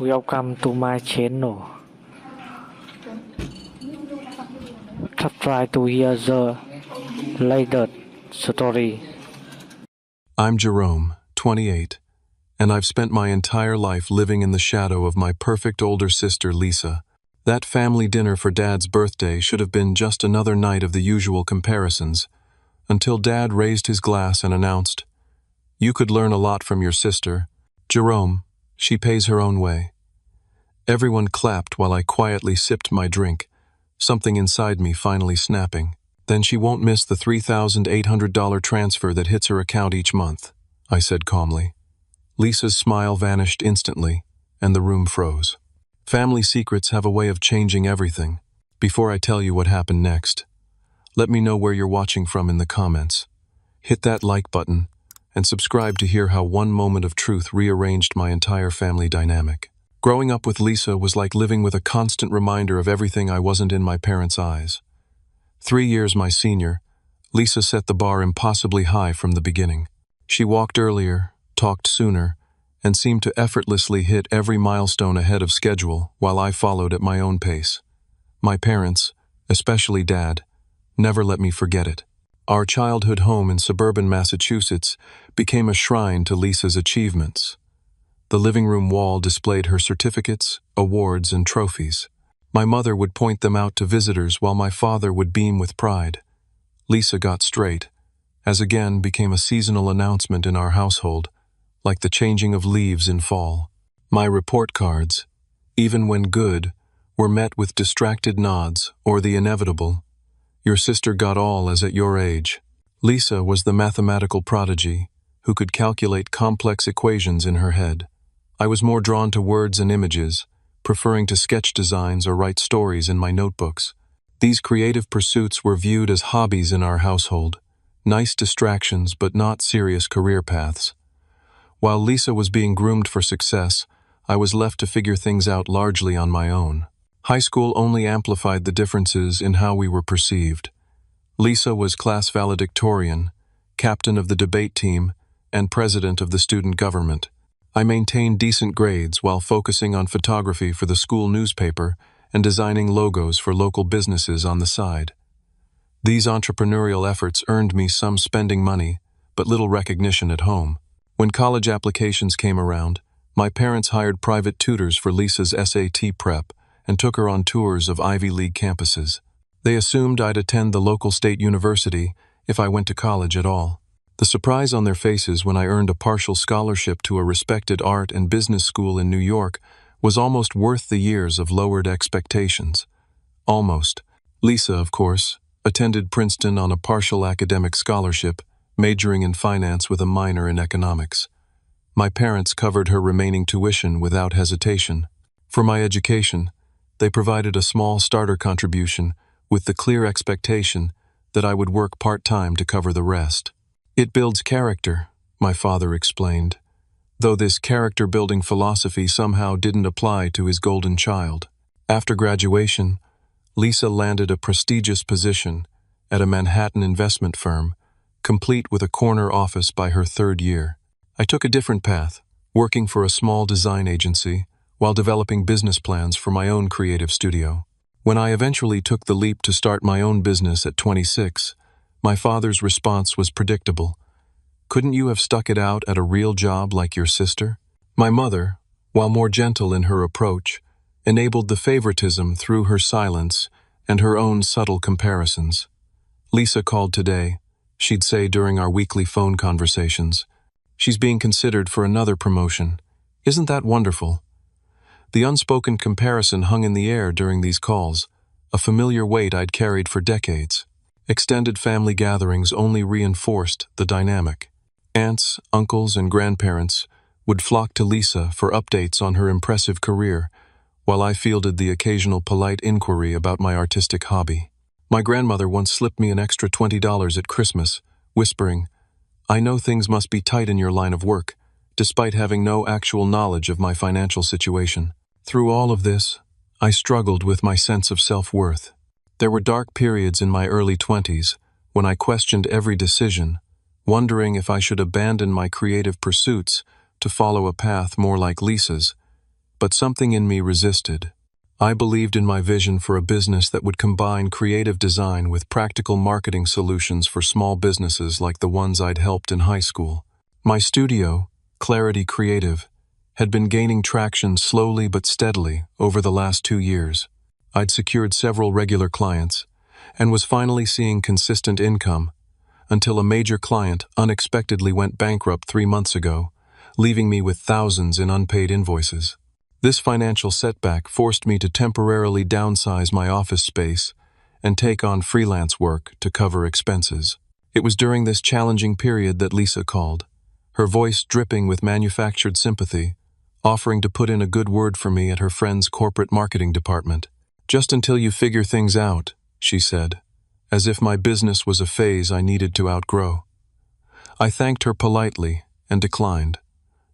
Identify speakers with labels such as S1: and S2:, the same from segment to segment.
S1: Welcome to my channel. Try to hear the latest story.
S2: I'm Jerome, 28, and I've spent my entire life living in the shadow of my perfect older sister, Lisa. That family dinner for Dad's birthday should have been just another night of the usual comparisons, until Dad raised his glass and announced, "You could learn a lot from your sister. Jerome, she pays her own way." Everyone clapped while I quietly sipped my drink, something inside me finally snapping. "Then she won't miss the $3,800 transfer that hits her account each month," I said calmly. Lisa's smile vanished instantly, and the room froze. Family secrets have a way of changing everything. Before I tell you what happened next, let me know where you're watching from in the comments. Hit that like button, and subscribe to hear how one moment of truth rearranged my entire family dynamic. Growing up with Lisa was like living with a constant reminder of everything I wasn't in my parents' eyes. 3 years my senior, Lisa set the bar impossibly high from the beginning. She walked earlier, talked sooner, and seemed to effortlessly hit every milestone ahead of schedule while I followed at my own pace. My parents, especially Dad, never let me forget it. Our childhood home in suburban Massachusetts became a shrine to Lisa's achievements. The living room wall displayed her certificates, awards, and trophies. My mother would point them out to visitors while my father would beam with pride. Lisa got straight, as again became a seasonal announcement in our household, like the changing of leaves in fall. My report cards, even when good, were met with distracted nods or the inevitable, "Your sister got all as at your age." Lisa was the mathematical prodigy who could calculate complex equations in her head. I was more drawn to words and images, preferring to sketch designs or write stories in my notebooks. These creative pursuits were viewed as hobbies in our household, nice distractions but not serious career paths. While Lisa was being groomed for success, I was left to figure things out largely on my own. High school only amplified the differences in how we were perceived. Lisa was class valedictorian, captain of the debate team, and president of the student government. I maintained decent grades while focusing on photography for the school newspaper and designing logos for local businesses on the side. These entrepreneurial efforts earned me some spending money, but little recognition at home. When college applications came around, my parents hired private tutors for Lisa's SAT prep and took her on tours of Ivy League campuses. They assumed I'd attend the local state university if I went to college at all. The surprise on their faces when I earned a partial scholarship to a respected art and business school in New York was almost worth the years of lowered expectations. Almost. Lisa, of course, attended Princeton on a partial academic scholarship, majoring in finance with a minor in economics. My parents covered her remaining tuition without hesitation. For my education, they provided a small starter contribution with the clear expectation that I would work part-time to cover the rest. "It builds character," my father explained, though this character-building philosophy somehow didn't apply to his golden child. After graduation, Lisa landed a prestigious position at a Manhattan investment firm, complete with a corner office by her 3rd year. I took a different path, working for a small design agency while developing business plans for my own creative studio. When I eventually took the leap to start my own business at 26, my father's response was predictable. "Couldn't you have stuck it out at a real job like your sister?" My mother, while more gentle in her approach, enabled the favoritism through her silence and her own subtle comparisons. "Lisa called today," she'd say during our weekly phone conversations. "She's being considered for another promotion. Isn't that wonderful?" The unspoken comparison hung in the air during these calls, a familiar weight I'd carried for decades. Extended family gatherings only reinforced the dynamic. Aunts, uncles, and grandparents would flock to Lisa for updates on her impressive career, while I fielded the occasional polite inquiry about my artistic hobby. My grandmother once slipped me an extra $20 at Christmas, whispering, "I know things must be tight in your line of work," despite having no actual knowledge of my financial situation. Through all of this, I struggled with my sense of self-worth. There were dark periods in my early 20s when I questioned every decision, wondering if I should abandon my creative pursuits to follow a path more like Lisa's. but something in me resisted. I believed in my vision for a business that would combine creative design with practical marketing solutions for small businesses like the ones I'd helped in high school. My studio, Clarity Creative, had been gaining traction slowly but steadily over the last 2 years. I'd secured several regular clients and was finally seeing consistent income until a major client unexpectedly went bankrupt 3 months ago, leaving me with thousands in unpaid invoices. This financial setback forced me to temporarily downsize my office space and take on freelance work to cover expenses. It was during this challenging period that Lisa called, her voice dripping with manufactured sympathy, offering to put in a good word for me at her friend's corporate marketing department. "Just until you figure things out," she said, as if my business was a phase I needed to outgrow. I thanked her politely and declined,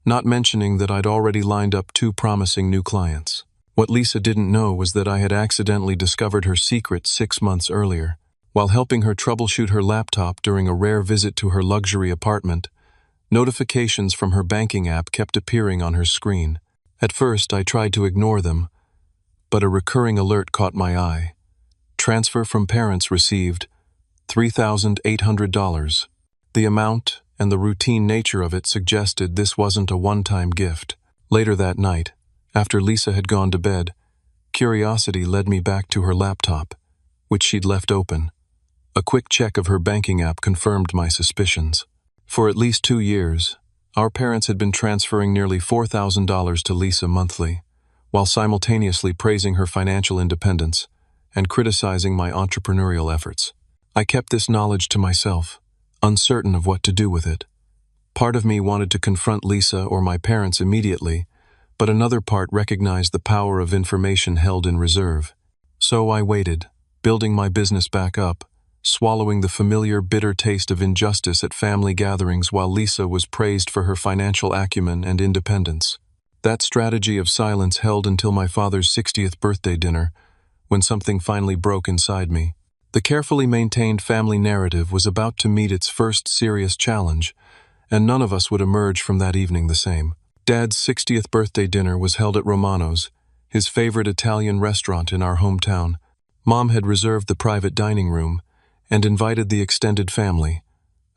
S2: not mentioning that I'd already lined up 2 promising new clients. What Lisa didn't know was that I had accidentally discovered her secret 6 months earlier. While helping her troubleshoot her laptop during a rare visit to her luxury apartment, notifications from her banking app kept appearing on her screen. At first, I tried to ignore them, but a recurring alert caught my eye. Transfer from parents received $3,800. The amount and the routine nature of it suggested this wasn't a one-time gift. Later that night, after Lisa had gone to bed, curiosity led me back to her laptop, which she'd left open. A quick check of her banking app confirmed my suspicions. For at least 2 years, our parents had been transferring nearly $4,000 to Lisa monthly, while simultaneously praising her financial independence and criticizing my entrepreneurial efforts. I kept this knowledge to myself, uncertain of what to do with it. Part of me wanted to confront Lisa or my parents immediately, but another part recognized the power of information held in reserve. So I waited, building my business back up, swallowing the familiar bitter taste of injustice at family gatherings while Lisa was praised for her financial acumen and independence. That strategy of silence held until my father's 60th birthday dinner, when something finally broke inside me. The carefully maintained family narrative was about to meet its first serious challenge, and none of us would emerge from that evening the same. Dad's 60th birthday dinner was held at Romano's, his favorite Italian restaurant in our hometown. Mom had reserved the private dining room and invited the extended family,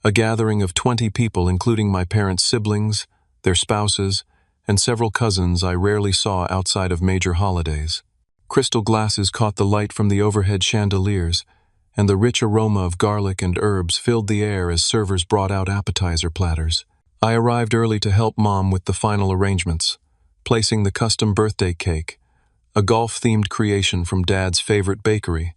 S2: a gathering of 20 people including my parents' siblings, their spouses, and several cousins I rarely saw outside of major holidays. Crystal glasses caught the light from the overhead chandeliers, and the rich aroma of garlic and herbs filled the air as servers brought out appetizer platters. I arrived early to help Mom with the final arrangements, placing the custom birthday cake, a golf-themed creation from Dad's favorite bakery,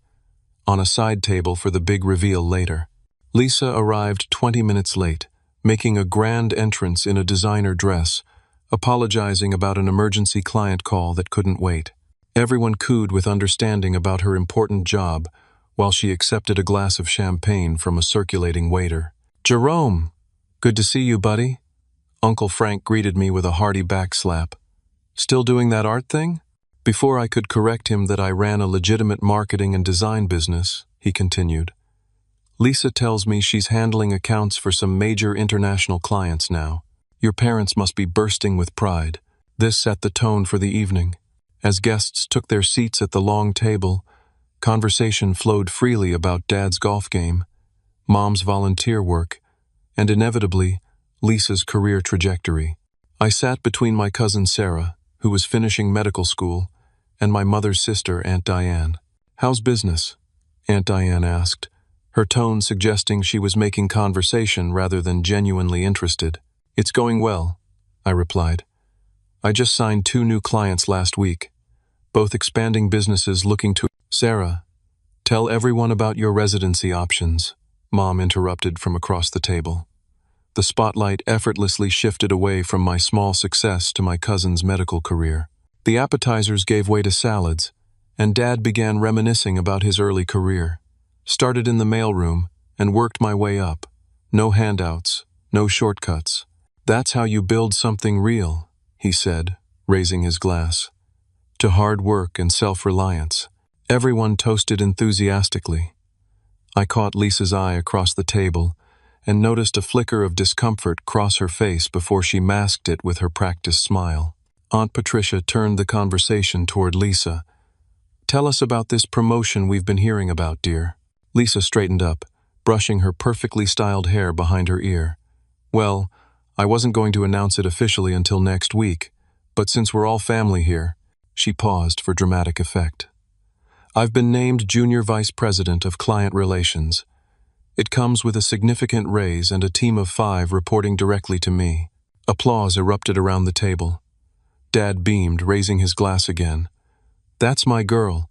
S2: on a side table for the big reveal later. Lisa arrived 20 minutes late, making a grand entrance in a designer dress, apologizing about an emergency client call that couldn't wait. Everyone cooed with understanding about her important job, while she accepted a glass of champagne from a circulating waiter. "Jerome, good to see you, buddy." Uncle Frank greeted me with a hearty backslap. "Still doing that art thing?" Before I could correct him that I ran a legitimate marketing and design business, he continued, "Lisa tells me she's handling accounts for some major international clients now. Your parents must be bursting with pride." This set the tone for the evening. As guests took their seats at the long table, conversation flowed freely about Dad's golf game, Mom's volunteer work, and inevitably, Lisa's career trajectory. I sat between my cousin Sarah, who was finishing medical school, and my mother's sister, Aunt Diane. "How's business?" Aunt Diane asked, her tone suggesting she was making conversation rather than genuinely interested. "It's going well," I replied. "I just signed 2 new clients last week, both expanding businesses looking to—" "Sarah, tell everyone about your residency options," Mom interrupted from across the table. The spotlight effortlessly shifted away from my small success to my cousin's medical career. The appetizers gave way to salads, and Dad began reminiscing about his early career. Started in the mailroom and worked my way up. No handouts, no shortcuts. "That's how you build something real," he said, raising his glass. "To hard work and self-reliance." Everyone toasted enthusiastically. I caught Lisa's eye across the table and noticed a flicker of discomfort cross her face before she masked it with her practiced smile. Aunt Patricia turned the conversation toward Lisa. "Tell us about this promotion we've been hearing about, dear." Lisa straightened up, brushing her perfectly styled hair behind her ear. "Well, I wasn't going to announce it officially until next week, but since we're all family here," she paused for dramatic effect. "I've been named Junior Vice President of Client Relations. It comes with a significant raise and a team of 5 reporting directly to me." Applause erupted around the table. Dad beamed, raising his glass again. "That's my girl,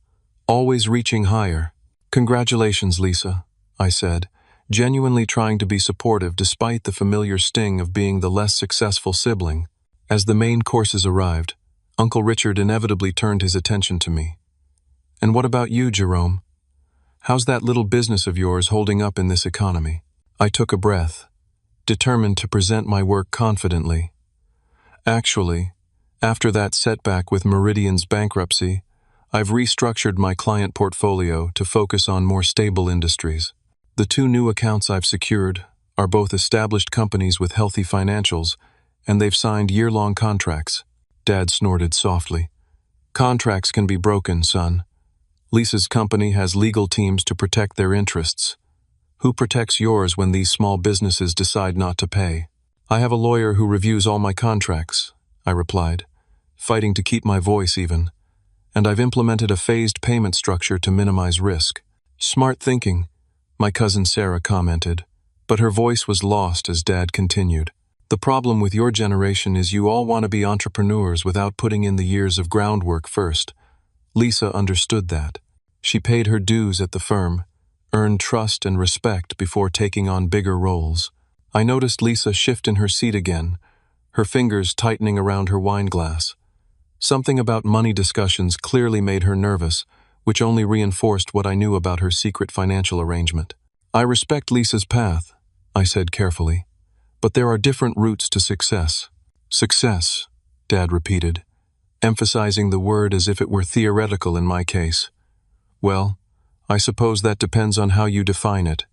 S2: always reaching higher." "Congratulations, Lisa," I said, genuinely trying to be supportive despite the familiar sting of being the less successful sibling. As the main courses arrived, Uncle Richard inevitably turned his attention to me. "And what about you, Jerome? How's that little business of yours holding up in this economy?" I took a breath, determined to present my work confidently. "Actually, after that setback with Meridian's bankruptcy, I've restructured my client portfolio to focus on more stable industries. The 2 new accounts I've secured are both established companies with healthy financials, and they've signed year-long contracts." Dad snorted softly. "Contracts can be broken, son. Lisa's company has legal teams to protect their interests. Who protects yours when these small businesses decide not to pay?" "I have a lawyer who reviews all my contracts," I replied, fighting to keep my voice even. "And I've implemented a phased payment structure to minimize risk." "Smart thinking," my cousin Sarah commented, but her voice was lost as Dad continued. "The problem with your generation is you all want to be entrepreneurs without putting in the years of groundwork first." Lisa understood that. She paid her dues at the firm, earned trust and respect before taking on bigger roles. I noticed Lisa shift in her seat again, her fingers tightening around her wine glass. Something about money discussions clearly made her nervous, which only reinforced what I knew about her secret financial arrangement. "I respect Lisa's path," I said carefully, "but there are different routes to success." "Success," Dad repeated, emphasizing the word as if it were theoretical in my case. "Well, I suppose that depends on how you define it.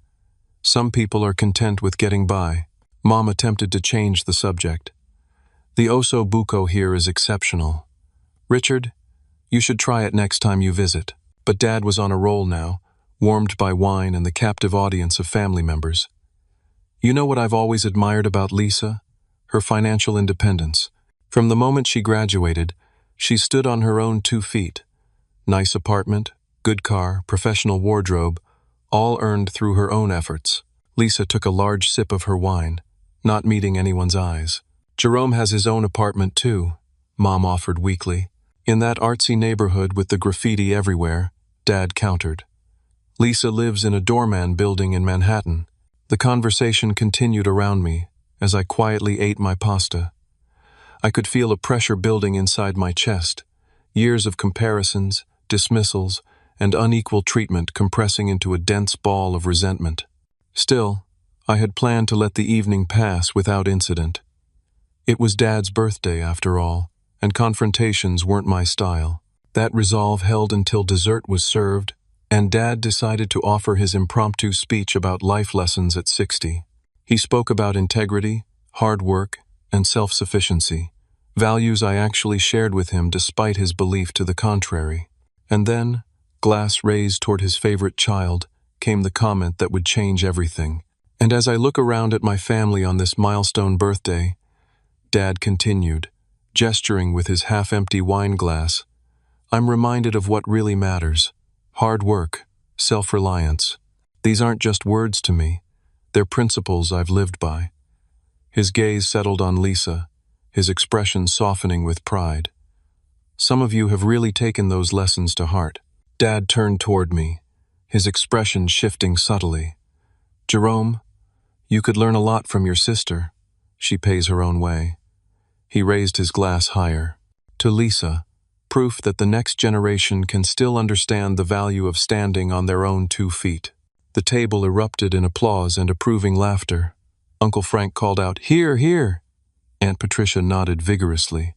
S2: Some people are content with getting by." Mom attempted to change the subject. "The osso buco here is exceptional. Richard, you should try it next time you visit." But Dad was on a roll now, warmed by wine and the captive audience of family members. "You know what I've always admired about Lisa? Her financial independence. From the moment she graduated, she stood on her own 2 feet. Nice apartment, good car, professional wardrobe, all earned through her own efforts." Lisa took a large sip of her wine, not meeting anyone's eyes. "Jerome has his own apartment too," Mom offered weakly. "In that artsy neighborhood with the graffiti everywhere," Dad countered. "Lisa lives in a doorman building in Manhattan." The conversation continued around me as I quietly ate my pasta. I could feel a pressure building inside my chest, years of comparisons, dismissals, and unequal treatment compressing into a dense ball of resentment. Still, I had planned to let the evening pass without incident. It was Dad's birthday, after all, and confrontations weren't my style. That resolve held until dessert was served, and Dad decided to offer his impromptu speech about life lessons at 60. He spoke about integrity, hard work, and self-sufficiency, values I actually shared with him despite his belief to the contrary. And then, glass raised toward his favorite child, came the comment that would change everything. "And as I look around at my family on this milestone birthday," Dad continued, gesturing with his half-empty wine glass, "I'm reminded of what really matters. Hard work, self-reliance. These aren't just words to me. They're principles I've lived by." His gaze settled on Lisa, his expression softening with pride. "Some of you have really taken those lessons to heart." Dad turned toward me, his expression shifting subtly. "Jerome, you could learn a lot from your sister. She pays her own way." He raised his glass higher. "To Lisa, proof that the next generation can still understand the value of standing on their own 2 feet." The table erupted in applause and approving laughter. Uncle Frank called out, "Hear, hear!" Aunt Patricia nodded vigorously.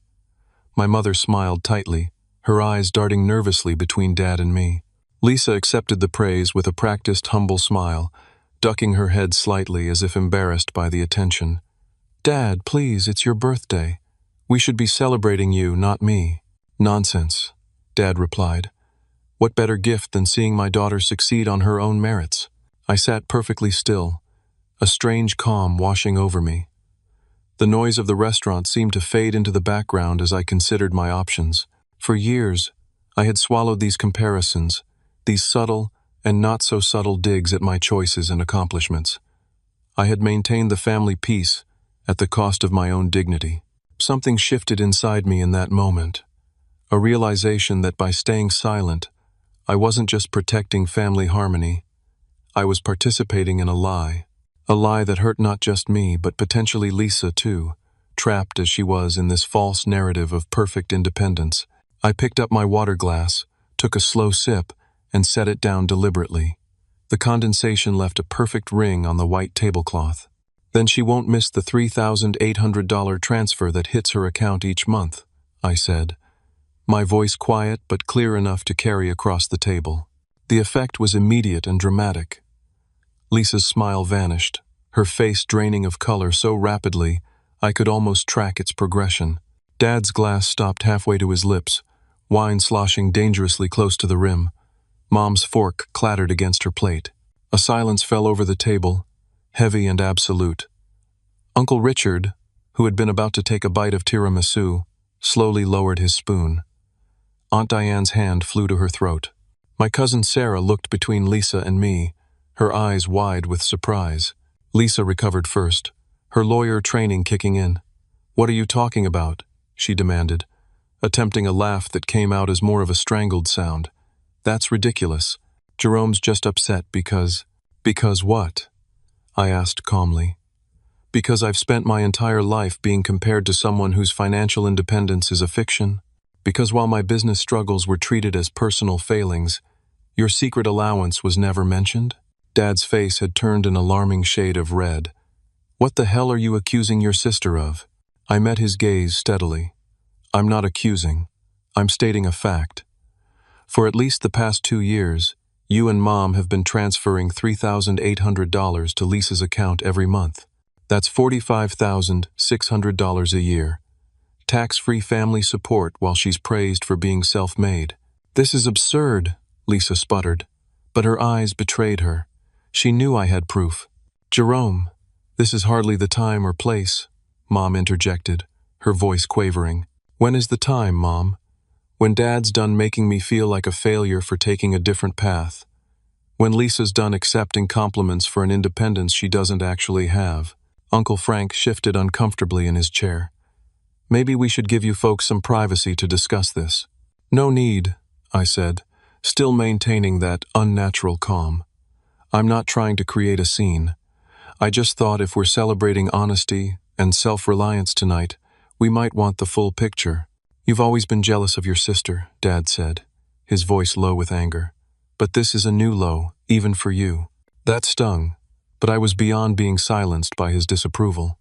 S2: My mother smiled tightly, her eyes darting nervously between Dad and me. Lisa accepted the praise with a practiced, humble smile, ducking her head slightly as if embarrassed by the attention. "Dad, please, it's your birthday. We should be celebrating you, not me. Nonsense, Dad replied. What better gift than seeing my daughter succeed on her own merits? I sat perfectly still, a strange calm washing over me. The noise of the restaurant seemed to fade into the background as I considered my options. For years, I had swallowed these comparisons, these subtle and not so subtle digs at my choices and accomplishments. I had maintained the family peace at the cost of my own dignity. Something shifted inside me in that moment, a realization that by staying silent, I wasn't just protecting family harmony, I was participating in a lie that hurt not just me but potentially Lisa too, trapped as she was in this false narrative of perfect independence. I picked up my water glass, took a slow sip, and set it down deliberately. The condensation left a perfect ring on the white tablecloth. Then she won't miss the $3,800 transfer that hits her account each month, I said, my voice quiet but clear enough to carry across the table. The effect was immediate and dramatic. Lisa's smile vanished, her face draining of color so rapidly I could almost track its progression. Dad's glass stopped halfway to his lips, wine sloshing dangerously close to the rim. Mom's fork clattered against her plate. A silence fell over the table, heavy and absolute. Uncle Richard, who had been about to take a bite of tiramisu, slowly lowered his spoon. Aunt Diane's hand flew to her throat. My cousin Sarah looked between Lisa and me, her eyes wide with surprise. Lisa recovered first, her lawyer training kicking in. "What are you talking about?" she demanded, attempting a laugh that came out as more of a strangled sound. "That's ridiculous. Jerome's just upset because..." "Because what?" I asked calmly. "Because I've spent my entire life being compared to someone whose financial independence is a fiction. Because while my business struggles were treated as personal failings, your secret allowance was never mentioned?" Dad's face had turned an alarming shade of red. "What the hell are you accusing your sister of?" I met his gaze steadily. "I'm not accusing. I'm stating a fact. For at least the past 2 years, you and Mom have been transferring $3,800 to Lisa's account every month. That's $45,600 a year. Tax-free family support while she's praised for being self-made." "This is absurd," Lisa sputtered, but her eyes betrayed her. She knew I had proof. "Jerome, this is hardly the time or place," Mom interjected, her voice quavering. "When is the time, Mom? When Dad's done making me feel like a failure for taking a different path. When Lisa's done accepting compliments for an independence she doesn't actually have." Uncle Frank shifted uncomfortably in his chair. "Maybe we should give you folks some privacy to discuss this." "No need," I said, still maintaining that unnatural calm. "I'm not trying to create a scene. I just thought if we're celebrating honesty and self-reliance tonight, we might want the full picture." "You've always been jealous of your sister," Dad said, his voice low with anger. "But this is a new low, even for you." That stung, but I was beyond being silenced by his disapproval.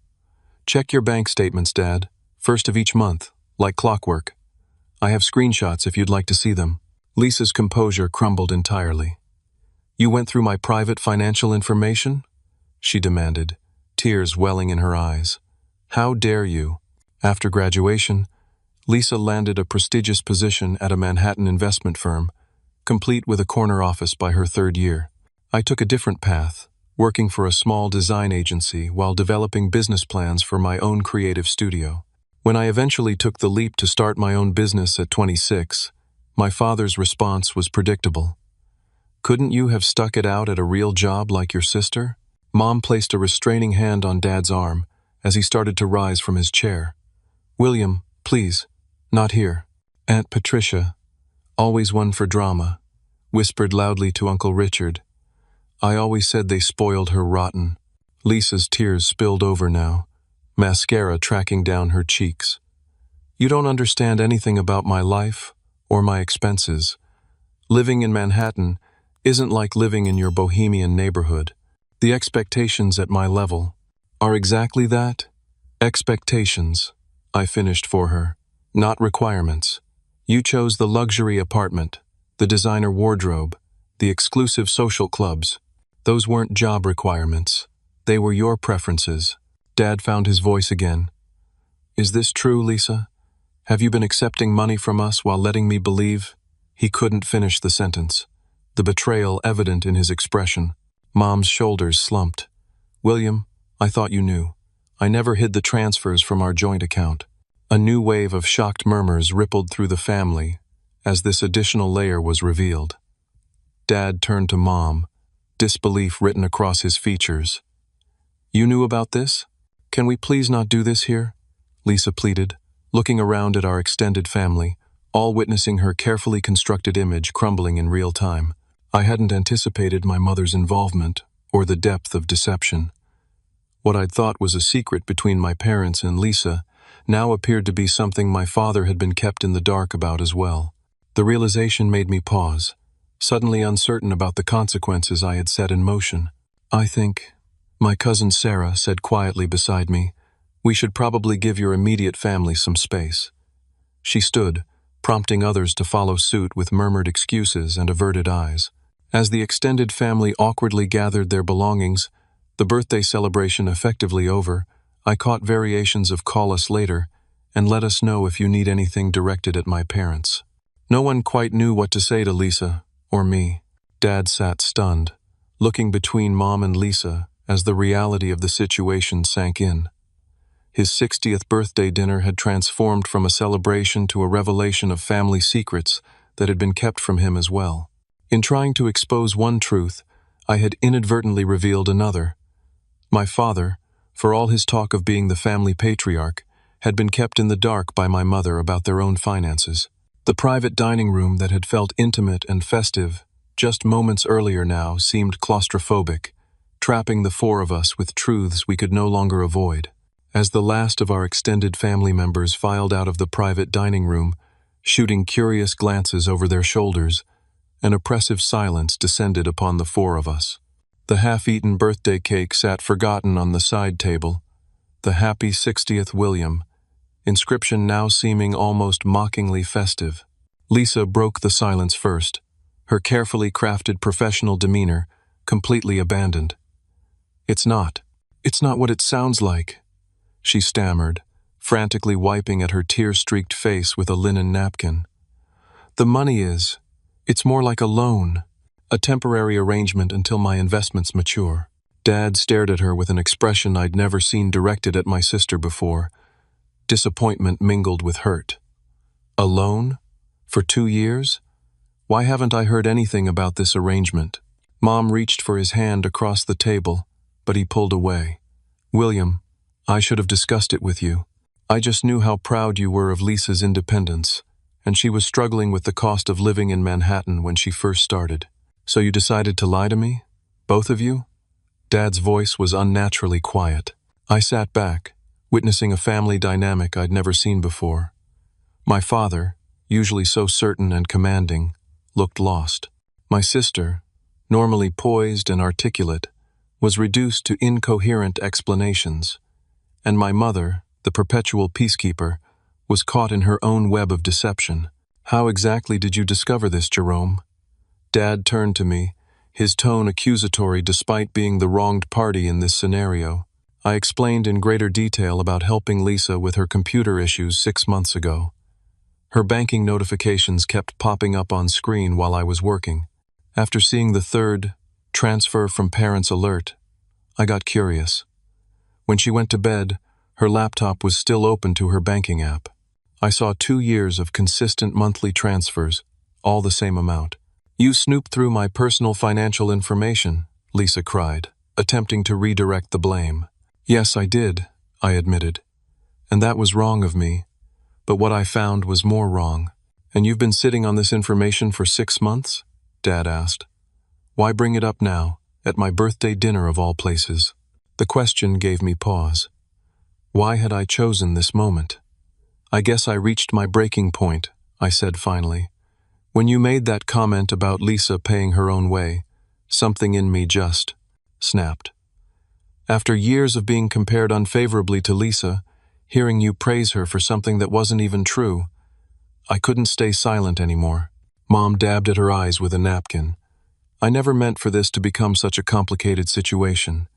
S2: "Check your bank statements, Dad, first of each month, like clockwork. I have screenshots if you'd like to see them." Lisa's composure crumbled entirely. "You went through my private financial information?" she demanded, tears welling in her eyes. "How dare you?" After graduation, Lisa landed a prestigious position at a Manhattan investment firm, complete with a corner office by her 3rd year. I took a different path, working for a small design agency while developing business plans for my own creative studio. When I eventually took the leap to start my own business at 26, my father's response was predictable. "Couldn't you have stuck it out at a real job like your sister?" Mom placed a restraining hand on Dad's arm as he started to rise from his chair. "William, please, not here." Aunt Patricia, always one for drama, whispered loudly to Uncle Richard. "I always said they spoiled her rotten." Lisa's tears spilled over now, mascara tracking down her cheeks. "You don't understand anything about my life or my expenses. Living in Manhattan isn't like living in your bohemian neighborhood. The expectations at my level are exactly that. Expectations," I finished for her, "not requirements. You chose the luxury apartment, the designer wardrobe, the exclusive social clubs. Those weren't job requirements. They were your preferences." Dad found his voice again. Is this true, Lisa? Have you been accepting money from us while letting me believe? He couldn't finish the sentence, the betrayal evident in his expression. Mom's shoulders slumped. William, I thought you knew. I never hid the transfers from our joint account. A new wave of shocked murmurs rippled through the family as this additional layer was revealed. Dad turned to Mom, disbelief written across his features. You knew about this? Can we please not do this here? Lisa pleaded, looking around at our extended family, all witnessing her carefully constructed image crumbling in real time. I hadn't anticipated my mother's involvement or the depth of deception. What I'd thought was a secret between my parents and Lisa now appeared to be something my father had been kept in the dark about as well. The realization made me pause, suddenly uncertain about the consequences I had set in motion. I think, my cousin Sarah said quietly beside me, we should probably give your immediate family some space. She stood, prompting others to follow suit with murmured excuses and averted eyes. As the extended family awkwardly gathered their belongings, the birthday celebration effectively over, I caught variations of "call us later" and "let us know if you need anything" directed at my parents. No one quite knew what to say to Lisa, or me. Dad sat stunned, looking between Mom and Lisa as the reality of the situation sank in. His 60th birthday dinner had transformed from a celebration to a revelation of family secrets that had been kept from him as well. In trying to expose one truth, I had inadvertently revealed another. My father, for all his talk of being the family patriarch, had been kept in the dark by my mother about their own finances. The private dining room that had felt intimate and festive just moments earlier now seemed claustrophobic, trapping the four of us with truths we could no longer avoid. As the last of our extended family members filed out of the private dining room, shooting curious glances over their shoulders, an oppressive silence descended upon the four of us. The half-eaten birthday cake sat forgotten on the side table, the happy 60th William, inscription now seeming almost mockingly festive. Lisa broke the silence first, her carefully crafted professional demeanor completely abandoned. It's not what it sounds like," she stammered, frantically wiping at her tear-streaked face with a linen napkin. "The money it's more like a loan, a temporary arrangement until my investments mature." Dad stared at her with an expression I'd never seen directed at my sister before, disappointment mingled with hurt. A loan? For 2 years? Why haven't I heard anything about this arrangement? Mom reached for his hand across the table, but he pulled away. "William, I should have discussed it with you. I just knew how proud you were of Lisa's independence, and she was struggling with the cost of living in Manhattan when she first started. So you decided to lie to me? Both of you?" Dad's voice was unnaturally quiet. I sat back, witnessing a family dynamic I'd never seen before. My father, usually so certain and commanding, looked lost. My sister, normally poised and articulate, was reduced to incoherent explanations. And my mother, the perpetual peacekeeper, was caught in her own web of deception. "How exactly did you discover this, Jerome?" Dad turned to me, his tone accusatory despite being the wronged party in this scenario. I explained in greater detail about helping Lisa with her computer issues 6 months ago. Her banking notifications kept popping up on screen while I was working. After seeing the third, transfer from parents alert, I got curious. When she went to bed, her laptop was still open to her banking app. I saw 2 years of consistent monthly transfers, all the same amount. "You snooped through my personal financial information," Lisa cried, attempting to redirect the blame. "Yes, I did," I admitted. "And that was wrong of me. But what I found was more wrong." "And you've been sitting on this information for 6 months?" Dad asked. "Why bring it up now, at my birthday dinner of all places?" The question gave me pause. Why had I chosen this moment? "I guess I reached my breaking point," I said finally. "When you made that comment about Lisa paying her own way, something in me just snapped. After years of being compared unfavorably to Lisa, hearing you praise her for something that wasn't even true, I couldn't stay silent anymore." Mom dabbed at her eyes with a napkin. "I never meant for this to become such a complicated situation.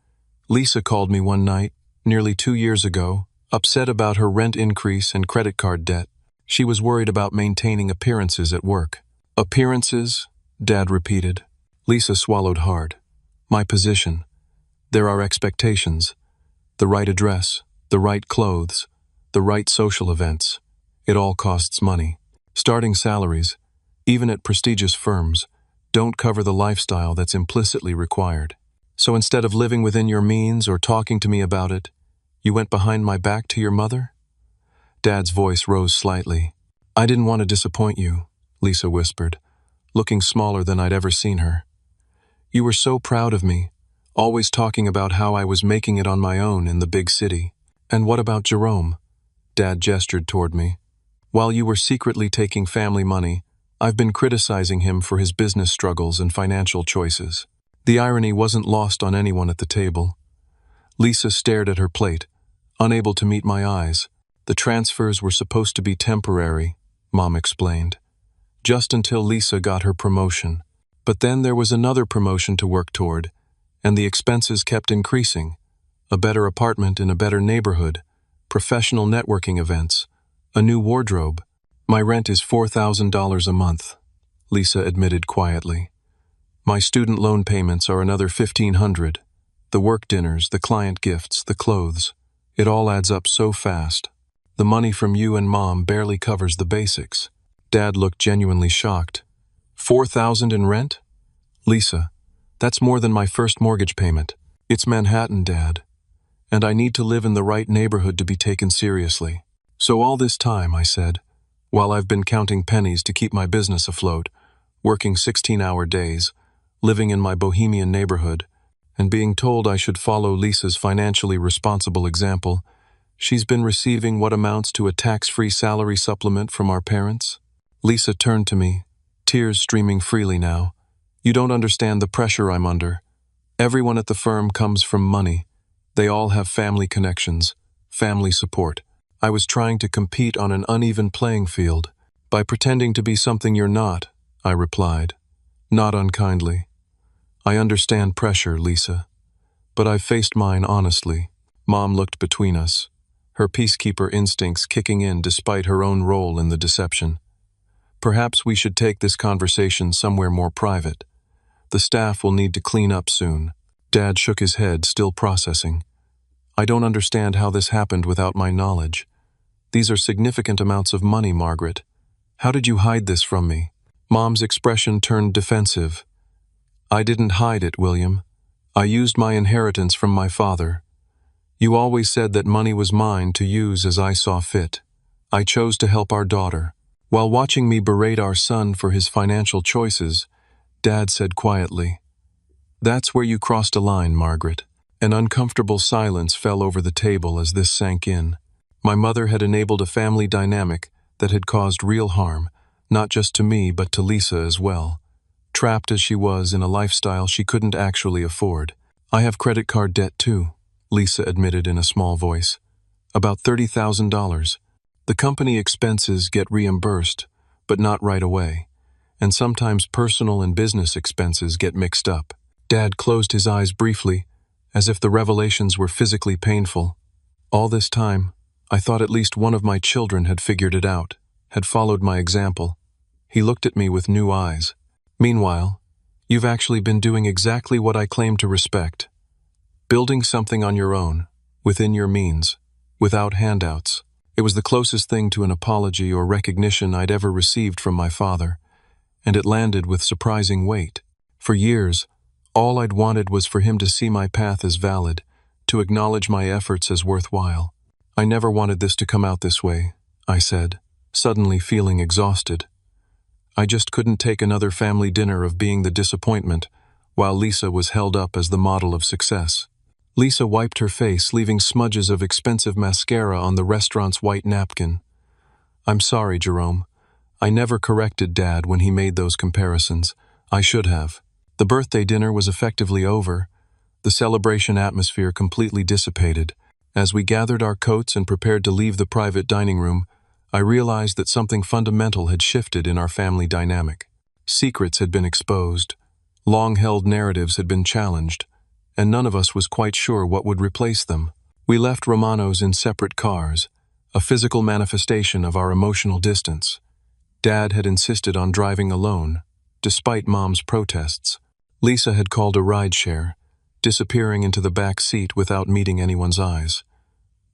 S2: Lisa called me one night, nearly 2 years ago, upset about her rent increase and credit card debt. She was worried about maintaining appearances at work. Appearances? Dad repeated. Lisa swallowed hard. My position. There are expectations. The right address, the right clothes, the right social events. It all costs money. Starting salaries, even at prestigious firms, don't cover the lifestyle that's implicitly required. So instead of living within your means or talking to me about it, you went behind my back to your mother? Dad's voice rose slightly. I didn't want to disappoint you, Lisa whispered, looking smaller than I'd ever seen her. You were so proud of me, always talking about how I was making it on my own in the big city. And what about Jerome? Dad gestured toward me. While you were secretly taking family money, I've been criticizing him for his business struggles and financial choices. The irony wasn't lost on anyone at the table. Lisa stared at her plate, unable to meet my eyes. The transfers were supposed to be temporary, Mom explained, just until Lisa got her promotion. But then there was another promotion to work toward, and the expenses kept increasing. A better apartment in a better neighborhood, professional networking events, a new wardrobe. My rent is $4,000 a month, Lisa admitted quietly. My student loan payments are another $1,500. The work dinners, the client gifts, the clothes. It all adds up so fast. The money from you and Mom barely covers the basics. Dad looked genuinely shocked. $4,000 in rent? Lisa, that's more than my first mortgage payment. It's Manhattan, Dad. And I need to live in the right neighborhood to be taken seriously. So all this time, I said, while I've been counting pennies to keep my business afloat, working 16-hour days, living in my bohemian neighborhood, and being told I should follow Lisa's financially responsible example, she's been receiving what amounts to a tax-free salary supplement from our parents? Lisa turned to me, tears streaming freely now. You don't understand the pressure I'm under. Everyone at the firm comes from money. They all have family connections, family support. I was trying to compete on an uneven playing field. By pretending to be something you're not, I replied, not unkindly. I understand pressure, Lisa, but I've faced mine honestly. Mom looked between us, her peacekeeper instincts kicking in despite her own role in the deception. Perhaps we should take this conversation somewhere more private. The staff will need to clean up soon. Dad shook his head, still processing. I don't understand how this happened without my knowledge. These are significant amounts of money, Margaret. How did you hide this from me? Mom's expression turned defensive. I didn't hide it, William. I used my inheritance from my father. You always said that money was mine to use as I saw fit. I chose to help our daughter. While watching me berate our son for his financial choices, Dad said quietly, That's where you crossed a line, Margaret. An uncomfortable silence fell over the table as this sank in. My mother had enabled a family dynamic that had caused real harm, not just to me but to Lisa as well. Trapped as she was in a lifestyle she couldn't actually afford. I have credit card debt too, Lisa admitted in a small voice. About $30,000. The company expenses get reimbursed, but not right away. And sometimes personal and business expenses get mixed up. Dad closed his eyes briefly, as if the revelations were physically painful. All this time, I thought at least one of my children had figured it out, had followed my example. He looked at me with new eyes. Meanwhile, you've actually been doing exactly what I claim to respect. Building something on your own, within your means, without handouts. It was the closest thing to an apology or recognition I'd ever received from my father, and it landed with surprising weight. For years, all I'd wanted was for him to see my path as valid, to acknowledge my efforts as worthwhile. I never wanted this to come out this way, I said, suddenly feeling exhausted. I just couldn't take another family dinner of being the disappointment, while Lisa was held up as the model of success. Lisa wiped her face, leaving smudges of expensive mascara on the restaurant's white napkin. I'm sorry, Jerome. I never corrected Dad when he made those comparisons. I should have. The birthday dinner was effectively over. The celebration atmosphere completely dissipated. As we gathered our coats and prepared to leave the private dining room, I realized that something fundamental had shifted in our family dynamic. Secrets had been exposed. Long-held narratives had been challenged, and none of us was quite sure what would replace them. We left Romano's in separate cars, a physical manifestation of our emotional distance. Dad had insisted on driving alone, despite Mom's protests. Lisa had called a rideshare, disappearing into the back seat without meeting anyone's eyes.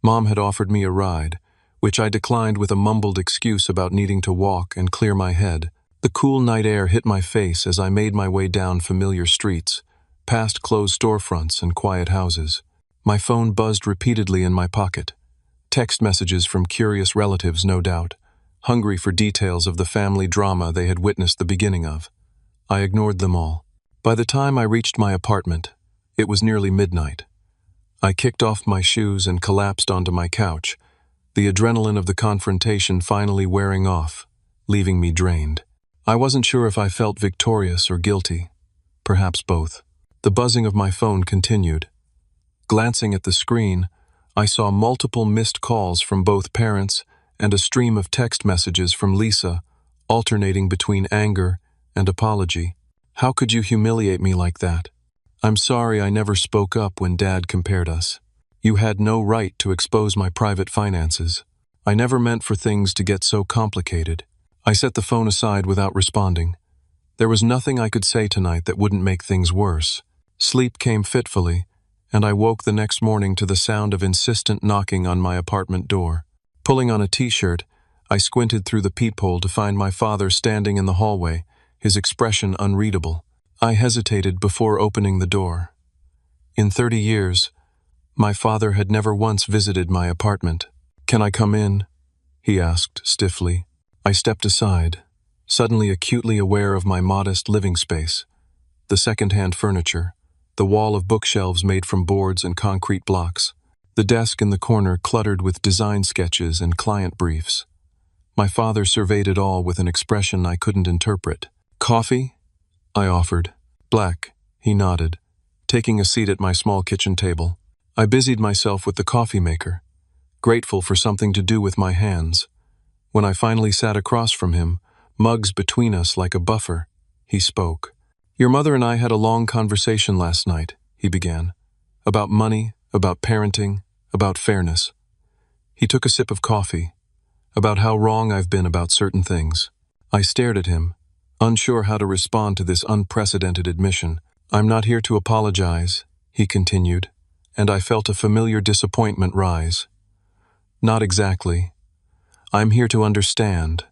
S2: Mom had offered me a ride, which I declined with a mumbled excuse about needing to walk and clear my head. The cool night air hit my face as I made my way down familiar streets, past closed storefronts and quiet houses. My phone buzzed repeatedly in my pocket. Text messages from curious relatives, no doubt, hungry for details of the family drama they had witnessed the beginning of. I ignored them all. By the time I reached my apartment, it was nearly midnight. I kicked off my shoes and collapsed onto my couch, the adrenaline of the confrontation finally wearing off, leaving me drained. I wasn't sure if I felt victorious or guilty, perhaps both. The buzzing of my phone continued. Glancing at the screen, I saw multiple missed calls from both parents and a stream of text messages from Lisa, alternating between anger and apology. How could you humiliate me like that? I'm sorry I never spoke up when Dad compared us. You had no right to expose my private finances. I never meant for things to get so complicated. I set the phone aside without responding. There was nothing I could say tonight that wouldn't make things worse. Sleep came fitfully, and I woke the next morning to the sound of insistent knocking on my apartment door. Pulling on a t-shirt, I squinted through the peephole to find my father standing in the hallway, his expression unreadable. I hesitated before opening the door. In 30 years, my father had never once visited my apartment. "Can I come in?" he asked stiffly. I stepped aside, suddenly acutely aware of my modest living space. The second-hand furniture, the wall of bookshelves made from boards and concrete blocks, the desk in the corner cluttered with design sketches and client briefs. My father surveyed it all with an expression I couldn't interpret. "Coffee?" I offered. "Black," he nodded, taking a seat at my small kitchen table. I busied myself with the coffee maker, grateful for something to do with my hands. When I finally sat across from him, mugs between us like a buffer, he spoke. "Your mother and I had a long conversation last night," he began. "About money, about parenting, about fairness." He took a sip of coffee. "About how wrong I've been about certain things." I stared at him, unsure how to respond to this unprecedented admission. "I'm not here to apologize," he continued, and I felt a familiar disappointment rise. "Not exactly. I'm here to understand."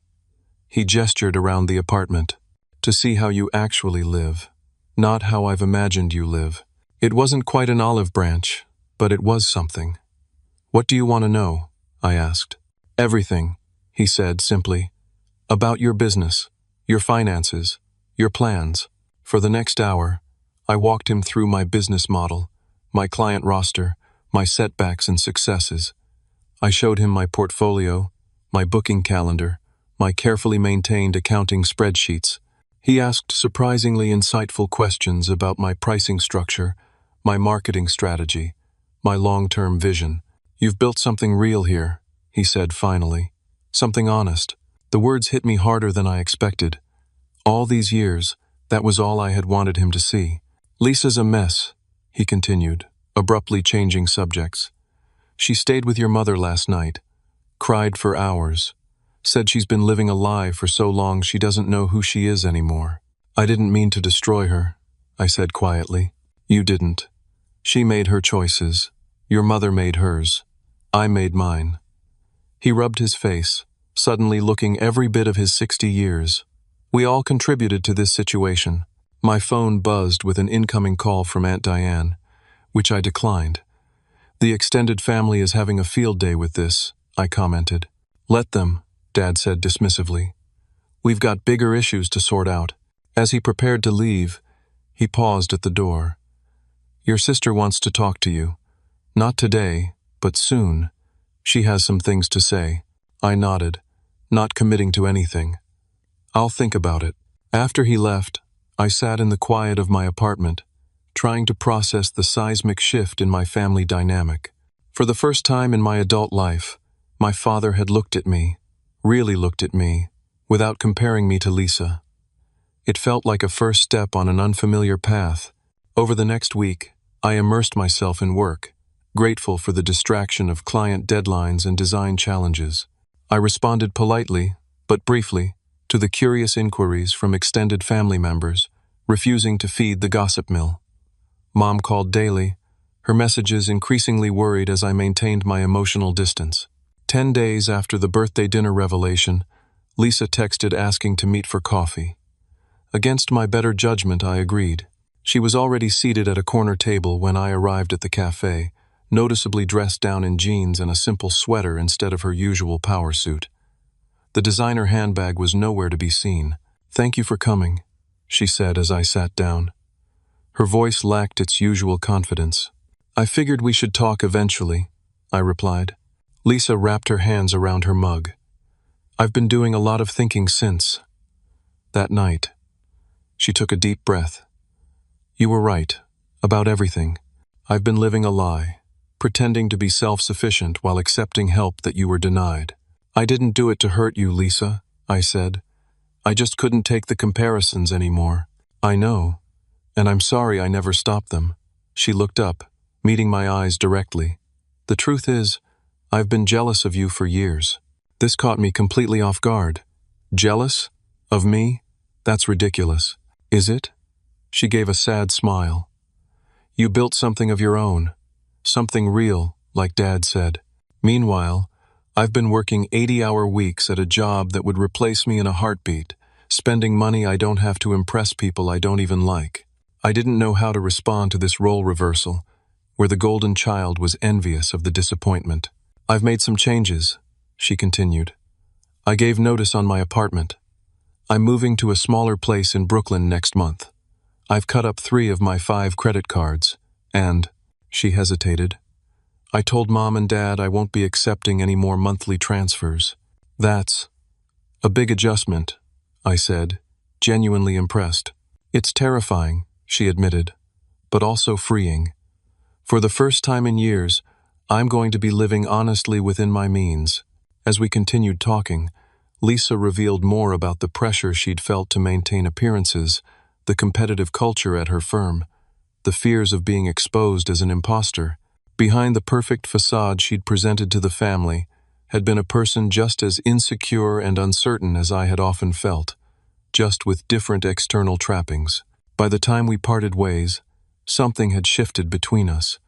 S2: He gestured around the apartment. "To see how you actually live, not how I've imagined you live." It wasn't quite an olive branch, but it was something. "What do you want to know?" I asked. "Everything," he said simply. "About your business, your finances, your plans." For the next hour, I walked him through my business model, my client roster, my setbacks and successes. I showed him my portfolio, my booking calendar, my carefully maintained accounting spreadsheets. He asked surprisingly insightful questions about my pricing structure, my marketing strategy, my long-term vision. "You've built something real here," he said finally. "Something honest." The words hit me harder than I expected. All these years, that was all I had wanted him to see. "Lisa's a mess," he continued, abruptly changing subjects. "She stayed with your mother last night, cried for hours, said she's been living a lie for so long she doesn't know who she is anymore." "I didn't mean to destroy her," I said quietly. "You didn't. She made her choices. Your mother made hers. I made mine." He rubbed his face, suddenly looking every bit of his 60 years. "We all contributed to this situation." My phone buzzed with an incoming call from Aunt Diane, which I declined. "The extended family is having a field day with this," I commented. "Let them," Dad said dismissively. "We've got bigger issues to sort out." As he prepared to leave, he paused at the door. "Your sister wants to talk to you. Not today, but soon. She has some things to say." I nodded, not committing to anything. "I'll think about it." After he left, I sat in the quiet of my apartment, trying to process the seismic shift in my family dynamic. For the first time in my adult life, my father had looked at me, really looked at me, without comparing me to Lisa. It felt like a first step on an unfamiliar path. Over the next week, I immersed myself in work, grateful for the distraction of client deadlines and design challenges. I responded politely, but briefly, to the curious inquiries from extended family members, refusing to feed the gossip mill. Mom called daily, her messages increasingly worried as I maintained my emotional distance. 10 days after the birthday dinner revelation, Lisa texted asking to meet for coffee. Against my better judgment, I agreed. She was already seated at a corner table when I arrived at the cafe, noticeably dressed down in jeans and a simple sweater instead of her usual power suit. The designer handbag was nowhere to be seen. "Thank you for coming," she said as I sat down. Her voice lacked its usual confidence. "I figured we should talk eventually," I replied. Lisa wrapped her hands around her mug. "I've been doing a lot of thinking since that night." She took a deep breath. "You were right, about everything. I've been living a lie, pretending to be self-sufficient while accepting help that you were denied. I didn't do it to hurt you, Lisa," I said. "I just couldn't take the comparisons anymore." "I know, and I'm sorry I never stopped them." She looked up, meeting my eyes directly. "The truth is, I've been jealous of you for years." This caught me completely off guard. "Jealous? Of me? That's ridiculous." "Is it?" She gave a sad smile. "You built something of your own. Something real, like Dad said. Meanwhile, I've been working 80-hour weeks at a job that would replace me in a heartbeat, spending money I don't have to impress people I don't even like." I didn't know how to respond to this role reversal, where the golden child was envious of the disappointment. "I've made some changes," she continued. "I gave notice on my apartment. I'm moving to a smaller place in Brooklyn next month. I've cut up 3 of my 5 credit cards, and," she hesitated, "I told Mom and Dad I won't be accepting any more monthly transfers." "That's a big adjustment," I said, genuinely impressed. "It's terrifying," she admitted, "but also freeing. For the first time in years, I'm going to be living honestly within my means." As we continued talking, Lisa revealed more about the pressure she'd felt to maintain appearances, the competitive culture at her firm, the fears of being exposed as an imposter. Behind the perfect facade she'd presented to the family had been a person just as insecure and uncertain as I had often felt, just with different external trappings. By the time we parted ways, something had shifted between us.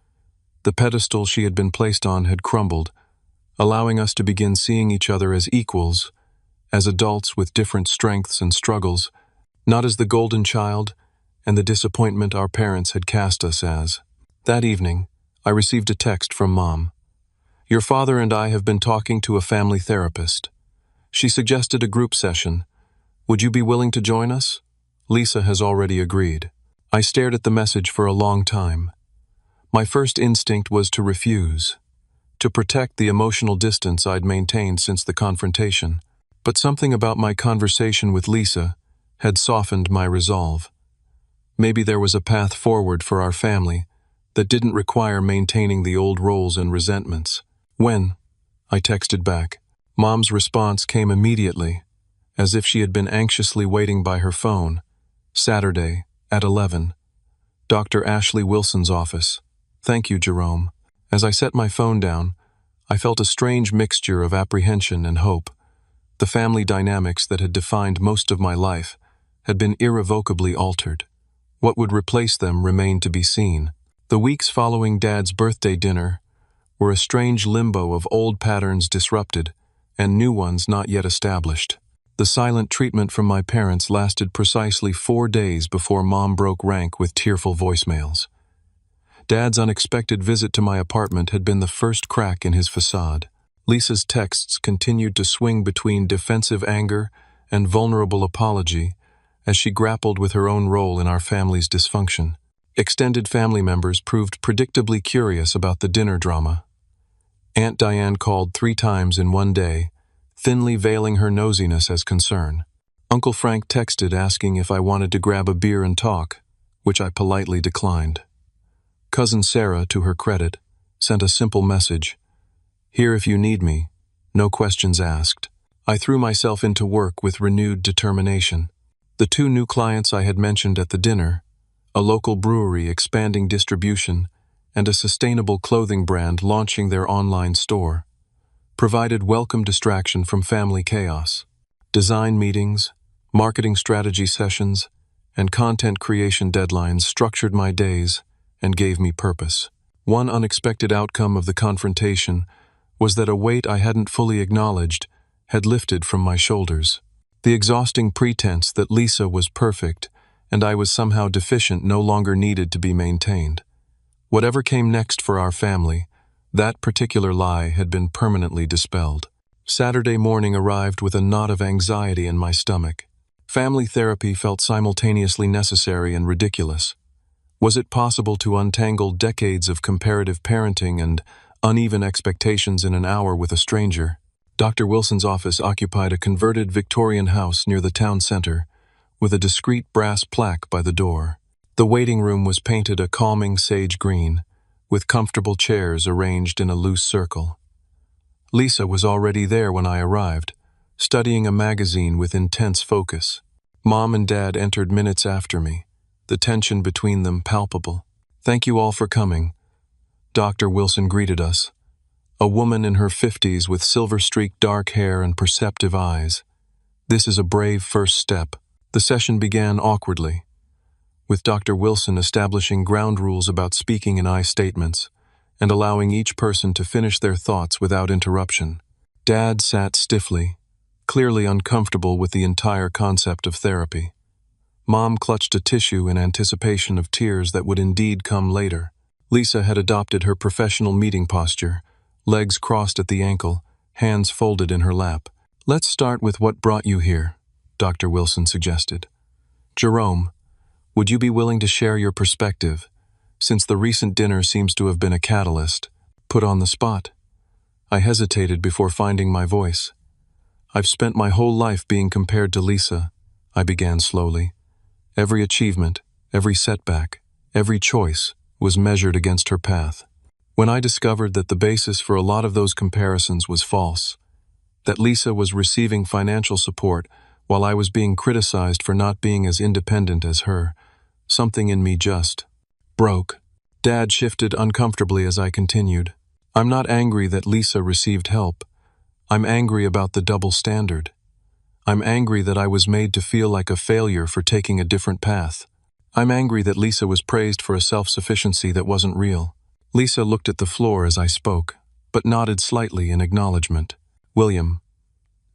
S2: The pedestal she had been placed on had crumbled, allowing us to begin seeing each other as equals, as adults with different strengths and struggles, not as the golden child and the disappointment our parents had cast us as. That evening, I received a text from Mom. "Your father and I have been talking to a family therapist. She suggested a group session. Would you be willing to join us? Lisa has already agreed." I stared at the message for a long time. My first instinct was to refuse, to protect the emotional distance I'd maintained since the confrontation. But something about my conversation with Lisa had softened my resolve. Maybe there was a path forward for our family that didn't require maintaining the old roles and resentments. "When?" I texted back. Mom's response came immediately, as if she had been anxiously waiting by her phone. "Saturday, at 11. Dr. Ashley Wilson's office. Thank you, Jerome." As I set my phone down, I felt a strange mixture of apprehension and hope. The family dynamics that had defined most of my life had been irrevocably altered. What would replace them remained to be seen. The weeks following Dad's birthday dinner were a strange limbo of old patterns disrupted and new ones not yet established. The silent treatment from my parents lasted precisely 4 days before Mom broke rank with tearful voicemails. Dad's unexpected visit to my apartment had been the first crack in his facade. Lisa's texts continued to swing between defensive anger and vulnerable apology as she grappled with her own role in our family's dysfunction. Extended family members proved predictably curious about the dinner drama. Aunt Diane called 3 times in one day, thinly veiling her nosiness as concern. Uncle Frank texted asking if I wanted to grab a beer and talk, which I politely declined. Cousin Sarah, to her credit, sent a simple message: "Here if you need me, no questions asked." I threw myself into work with renewed determination. The 2 new clients I had mentioned at the dinner, a local brewery expanding distribution, and a sustainable clothing brand launching their online store, provided welcome distraction from family chaos. Design meetings, marketing strategy sessions, and content creation deadlines structured my days and gave me purpose. One unexpected outcome of the confrontation was that a weight I hadn't fully acknowledged had lifted from my shoulders. The exhausting pretense that Lisa was perfect and I was somehow deficient no longer needed to be maintained. Whatever came next for our family, that particular lie had been permanently dispelled. Saturday morning arrived with a knot of anxiety in my stomach. Family therapy felt simultaneously necessary and ridiculous. Was it possible to untangle decades of comparative parenting and uneven expectations in an hour with a stranger? Dr. Wilson's office occupied a converted Victorian house near the town center, with a discreet brass plaque by the door. The waiting room was painted a calming sage green, with comfortable chairs arranged in a loose circle. Lisa was already there when I arrived, studying a magazine with intense focus. Mom and Dad entered minutes after me, the tension between them palpable. "Thank you all for coming," Dr. Wilson greeted us, a woman in her 50s with silver-streaked dark hair and perceptive eyes. "This is a brave first step." The session began awkwardly, with Dr. Wilson establishing ground rules about speaking in I statements and allowing each person to finish their thoughts without interruption. Dad sat stiffly, clearly uncomfortable with the entire concept of therapy. Mom clutched a tissue in anticipation of tears that would indeed come later. Lisa had adopted her professional meeting posture, legs crossed at the ankle, hands folded in her lap. "Let's start with what brought you here," Dr. Wilson suggested. "Jerome, would you be willing to share your perspective, since the recent dinner seems to have been a catalyst?" Put on the spot. I hesitated before finding my voice. "I've spent my whole life being compared to Lisa," I began slowly. "Every achievement, every setback, every choice was measured against her path. When I discovered that the basis for a lot of those comparisons was false, that Lisa was receiving financial support while I was being criticized for not being as independent as her, something in me just broke." Dad shifted uncomfortably as I continued. "I'm not angry that Lisa received help. I'm angry about the double standard. I'm angry that I was made to feel like a failure for taking a different path. I'm angry that Lisa was praised for a self-sufficiency that wasn't real." Lisa looked at the floor as I spoke, but nodded slightly in acknowledgement. "William."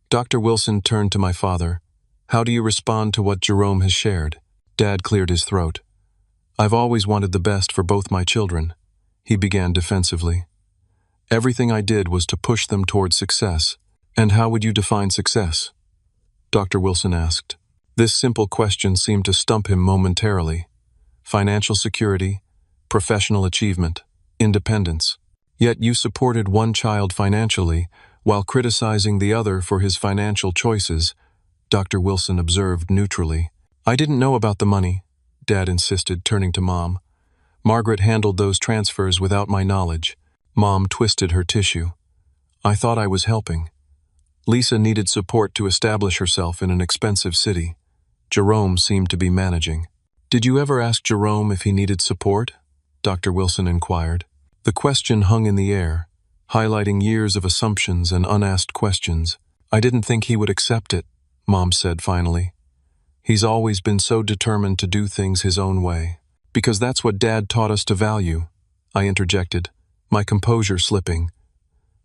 S2: Dr. Wilson turned to my father. "How do you respond to what Jerome has shared?" Dad cleared his throat. "I've always wanted the best for both my children," he began defensively. "Everything I did was to push them toward success." "And how would you define success?" Dr. Wilson asked. This simple question seemed to stump him momentarily. Financial security, professional achievement, independence. Yet you supported one child financially while criticizing the other for his financial choices, Dr. Wilson observed neutrally. "I didn't know about the money," Dad insisted, turning to Mom. "Margaret handled those transfers without my knowledge." Mom twisted her tissue. "I thought I was helping. Lisa needed support to establish herself in an expensive city. Jerome seemed to be managing." "Did you ever ask Jerome if he needed support?" Dr. Wilson inquired. The question hung in the air, highlighting years of assumptions and unasked questions. "I didn't think he would accept it," Mom said finally. "He's always been so determined to do things his own way." "Because that's what Dad taught us to value," I interjected, my composure slipping.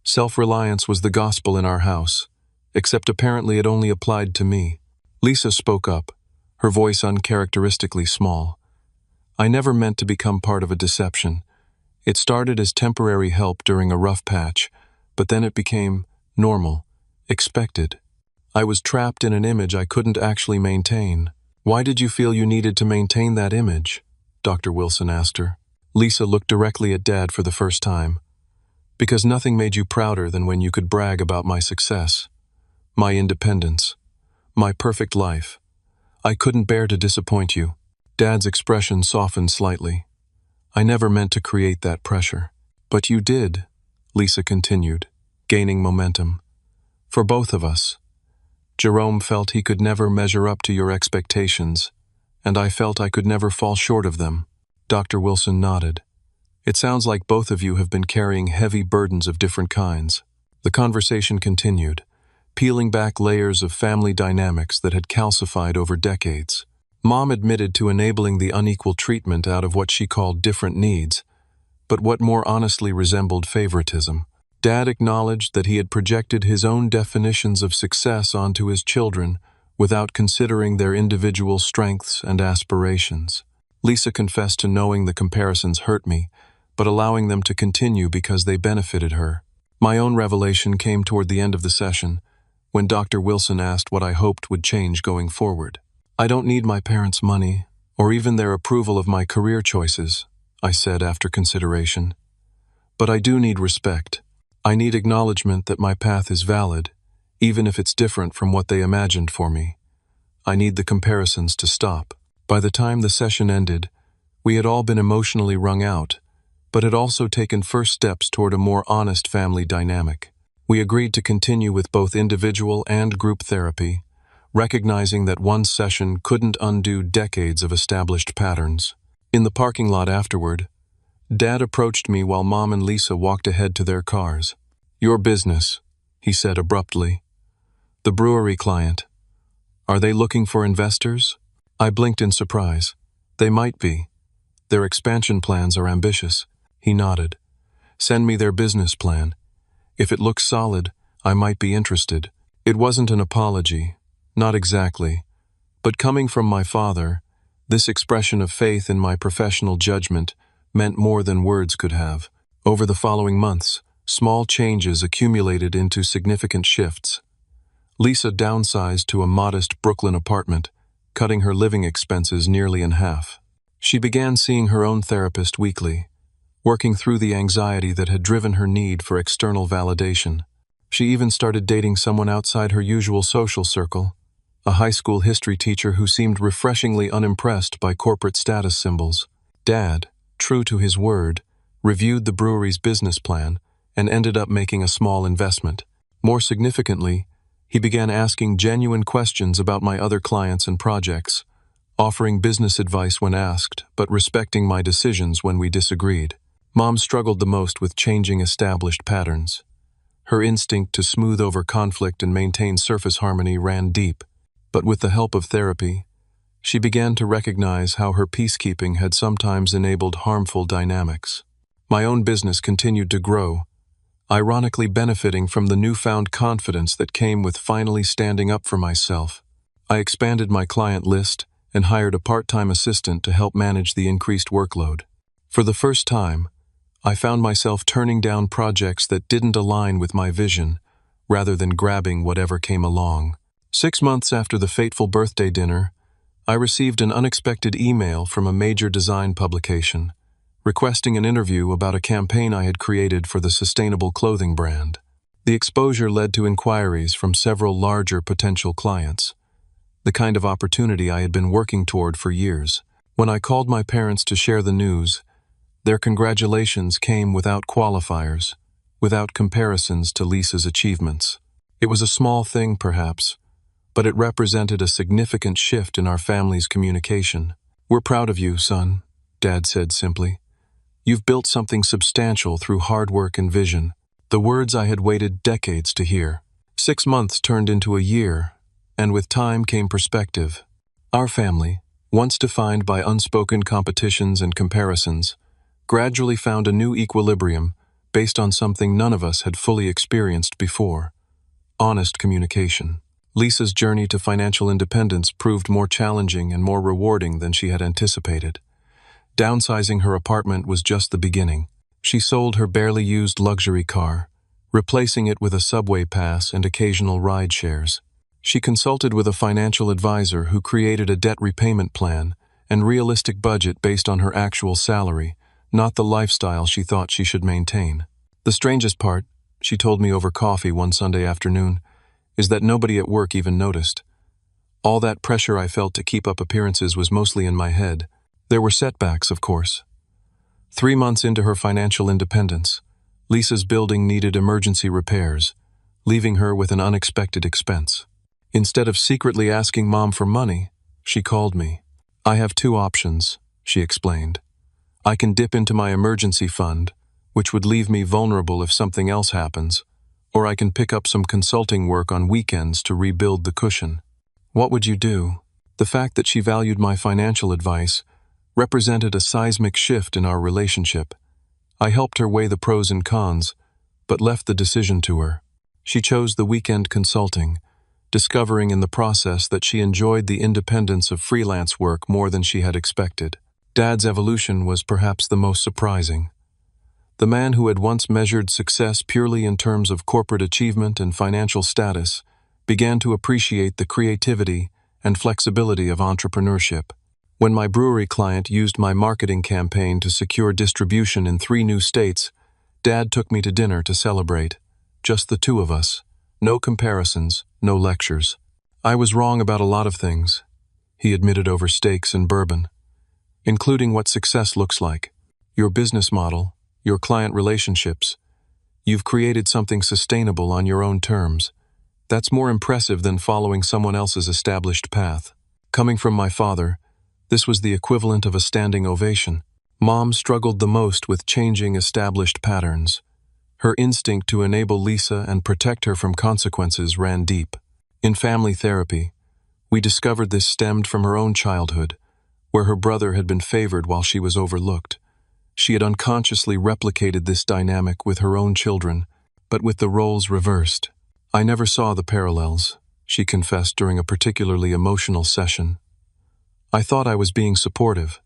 S2: Self-reliance was the gospel in our house, except apparently it only applied to me. Lisa spoke up, her voice uncharacteristically small. "I never meant to become part of a deception. It started as temporary help during a rough patch, but then it became normal, expected. I was trapped in an image I couldn't actually maintain." "Why did you feel you needed to maintain that image?" Dr. Wilson asked her. Lisa looked directly at Dad for the first time. "Because nothing made you prouder than when you could brag about my success, my independence, my perfect life. I couldn't bear to disappoint you." Dad's expression softened slightly. "I never meant to create that pressure." "But you did," Lisa continued, gaining momentum. "For both of us. Jerome felt he could never measure up to your expectations, and I felt I could never fall short of them." Dr. Wilson nodded. It sounds like both of you have been carrying heavy burdens of different kinds. The conversation continued, peeling back layers of family dynamics that had calcified over decades. Mom admitted to enabling the unequal treatment out of what she called different needs, but what more honestly resembled favoritism. Dad acknowledged that he had projected his own definitions of success onto his children without considering their individual strengths and aspirations. Lisa confessed to knowing the comparisons hurt me, but allowing them to continue because they benefited her. My own revelation came toward the end of the session, when Dr. Wilson asked what I hoped would change going forward. "I don't need my parents' money, or even their approval of my career choices," I said after consideration. "But I do need respect. I need acknowledgement that my path is valid, even if it's different from what they imagined for me. I need the comparisons to stop." By the time the session ended, we had all been emotionally wrung out, but had also taken first steps toward a more honest family dynamic. We agreed to continue with both individual and group therapy, recognizing that one session couldn't undo decades of established patterns. In the parking lot afterward, Dad approached me while Mom and Lisa walked ahead to their cars. "Your business," he said abruptly. "The brewery client. Are they looking for investors?" I blinked in surprise. "They might be. Their expansion plans are ambitious." He nodded. "Send me their business plan. If it looks solid, I might be interested." It wasn't an apology, not exactly, but coming from my father, this expression of faith in my professional judgment meant more than words could have. Over the following months, small changes accumulated into significant shifts. Lisa downsized to a modest Brooklyn apartment, cutting her living expenses nearly in half. She began seeing her own therapist weekly, working through the anxiety that had driven her need for external validation. She even started dating someone outside her usual social circle, a high school history teacher who seemed refreshingly unimpressed by corporate status symbols. Dad, true to his word, reviewed the brewery's business plan and ended up making a small investment. More significantly, he began asking genuine questions about my other clients and projects, offering business advice when asked, but respecting my decisions when we disagreed. Mom struggled the most with changing established patterns. Her instinct to smooth over conflict and maintain surface harmony ran deep, but with the help of therapy, she began to recognize how her peacekeeping had sometimes enabled harmful dynamics. My own business continued to grow, ironically benefiting from the newfound confidence that came with finally standing up for myself. I expanded my client list and hired a part-time assistant to help manage the increased workload. For the first time, I found myself turning down projects that didn't align with my vision, rather than grabbing whatever came along. 6 months after the fateful birthday dinner, I received an unexpected email from a major design publication, requesting an interview about a campaign I had created for the sustainable clothing brand. The exposure led to inquiries from several larger potential clients, the kind of opportunity I had been working toward for years. When I called my parents to share the news, their congratulations came without qualifiers, without comparisons to Lisa's achievements. It was a small thing, perhaps, but it represented a significant shift in our family's communication. "We're proud of you, son," Dad said simply. "You've built something substantial through hard work and vision." The words I had waited decades to hear. 6 months turned into a year, and with time came perspective. Our family, once defined by unspoken competitions and comparisons, gradually found a new equilibrium based on something none of us had fully experienced before: honest communication. Lisa's journey to financial independence proved more challenging and more rewarding than she had anticipated. Downsizing her apartment was just the beginning. She sold her barely used luxury car, replacing it with a subway pass and occasional ride shares. She consulted with a financial advisor who created a debt repayment plan and realistic budget based on her actual salary, not the lifestyle she thought she should maintain. The strangest part, she told me over coffee one Sunday afternoon, is that nobody at work even noticed. All that pressure I felt to keep up appearances was mostly in my head. There were setbacks, of course. 3 months into her financial independence, Lisa's building needed emergency repairs, leaving her with an unexpected expense. Instead of secretly asking Mom for money, she called me. "I have 2 options," she explained. I can dip into my emergency fund, which would leave me vulnerable if something else happens, or I can pick up some consulting work on weekends to rebuild the cushion. What would you do? The fact that she valued my financial advice represented a seismic shift in our relationship. I helped her weigh the pros and cons, but left the decision to her. She chose the weekend consulting, discovering in the process that she enjoyed the independence of freelance work more than she had expected. Dad's evolution was perhaps the most surprising. The man who had once measured success purely in terms of corporate achievement and financial status began to appreciate the creativity and flexibility of entrepreneurship. When my brewery client used my marketing campaign to secure distribution in 3 new states, Dad took me to dinner to celebrate. Just the 2 of us. No comparisons, no lectures. I was wrong about a lot of things, he admitted over steaks and bourbon, including what success looks like. Your business model, your client relationships. You've created something sustainable on your own terms. That's more impressive than following someone else's established path. Coming from my father, this was the equivalent of a standing ovation. Mom struggled the most with changing established patterns. Her instinct to enable Lisa and protect her from consequences ran deep. In family therapy, we discovered this stemmed from her own childhood, where her brother had been favored while she was overlooked. She had unconsciously replicated this dynamic with her own children, but with the roles reversed. I never saw the parallels, she confessed during a particularly emotional session. I thought I was being supportive.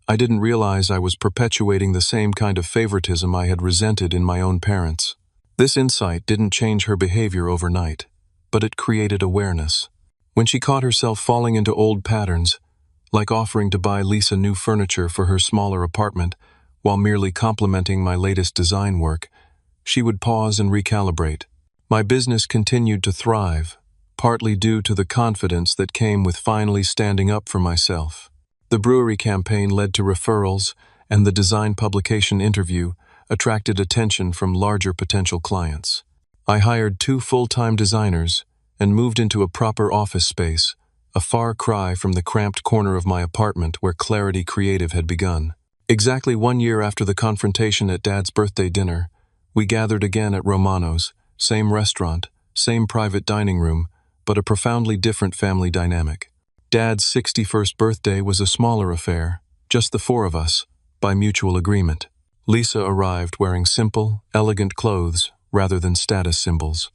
S2: I didn't realize I was perpetuating the same kind of favoritism I had resented in my own parents. This insight didn't change her behavior overnight, but it created awareness. When she caught herself falling into old patterns, like offering to buy Lisa new furniture for her smaller apartment while merely complimenting my latest design work, she would pause and recalibrate. My business continued to thrive, partly due to the confidence that came with finally standing up for myself. The brewery campaign led to referrals, and the design publication interview attracted attention from larger potential clients. I hired 2 full-time designers and moved into a proper office space, a far cry from the cramped corner of my apartment where Clarity Creative had begun. Exactly 1 year after the confrontation at Dad's birthday dinner, we gathered again at Romano's, same restaurant, same private dining room, but a profoundly different family dynamic. Dad's 61st birthday was a smaller affair, just the 4 of us, by mutual agreement. Lisa arrived wearing simple, elegant clothes rather than status symbols.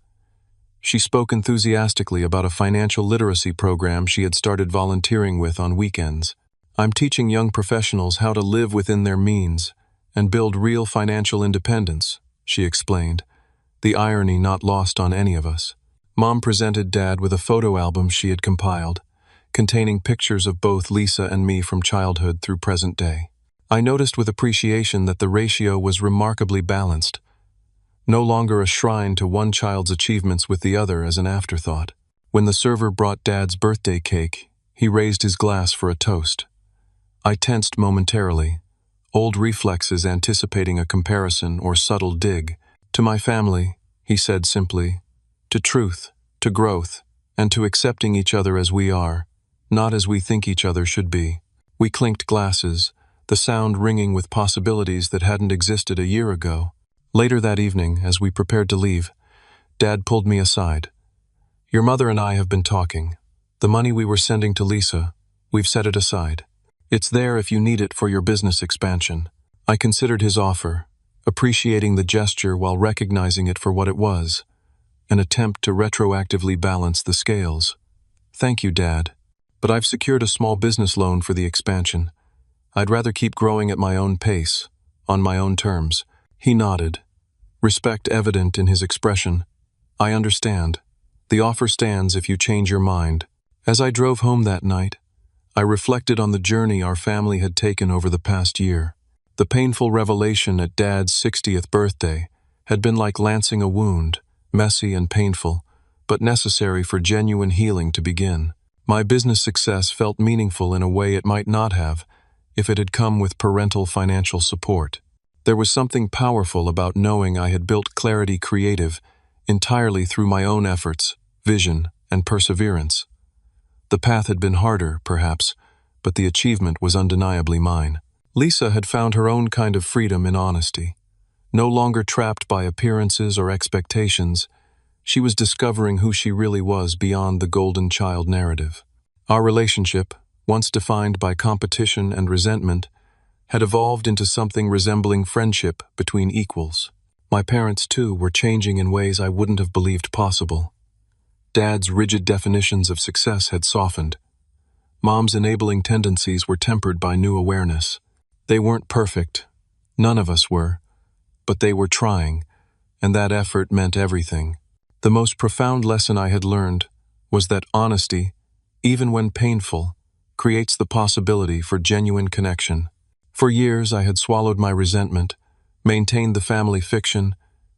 S2: She spoke enthusiastically about a financial literacy program she had started volunteering with on weekends. I'm teaching young professionals how to live within their means and build real financial independence, she explained, the irony not lost on any of us. Mom presented Dad with a photo album she had compiled, containing pictures of both Lisa and me from childhood through present day. I noticed with appreciation that the ratio was remarkably balanced, no longer a shrine to one child's achievements with the other as an afterthought. When the server brought Dad's birthday cake, he raised his glass for a toast. I tensed momentarily, old reflexes anticipating a comparison or subtle dig. To my family, he said simply, to truth, to growth, and to accepting each other as we are, not as we think each other should be. We clinked glasses, the sound ringing with possibilities that hadn't existed a year ago. Later that evening, as we prepared to leave, Dad pulled me aside. Your mother and I have been talking. The money we were sending to Lisa, we've set it aside. It's there if you need it for your business expansion. I considered his offer, appreciating the gesture while recognizing it for what it was, an attempt to retroactively balance the scales. Thank you, Dad, but I've secured a small business loan for the expansion. I'd rather keep growing at my own pace, on my own terms. He nodded, respect evident in his expression. I understand. The offer stands if you change your mind. As I drove home that night, I reflected on the journey our family had taken over the past year. The painful revelation at Dad's 60th birthday had been like lancing a wound, messy and painful, but necessary for genuine healing to begin. My business success felt meaningful in a way it might not have if it had come with parental financial support. There was something powerful about knowing I had built Clarity Creative entirely through my own efforts, vision, and perseverance. The path had been harder, perhaps, but the achievement was undeniably mine. Lisa had found her own kind of freedom in honesty. No longer trapped by appearances or expectations, she was discovering who she really was beyond the golden child narrative. Our relationship, once defined by competition and resentment, had evolved into something resembling friendship between equals. My parents, too, were changing in ways I wouldn't have believed possible. Dad's rigid definitions of success had softened. Mom's enabling tendencies were tempered by new awareness. They weren't perfect. None of us were. But they were trying, and that effort meant everything. The most profound lesson I had learned was that honesty, even when painful, creates the possibility for genuine connection. For years I had swallowed my resentment, maintained the family fiction,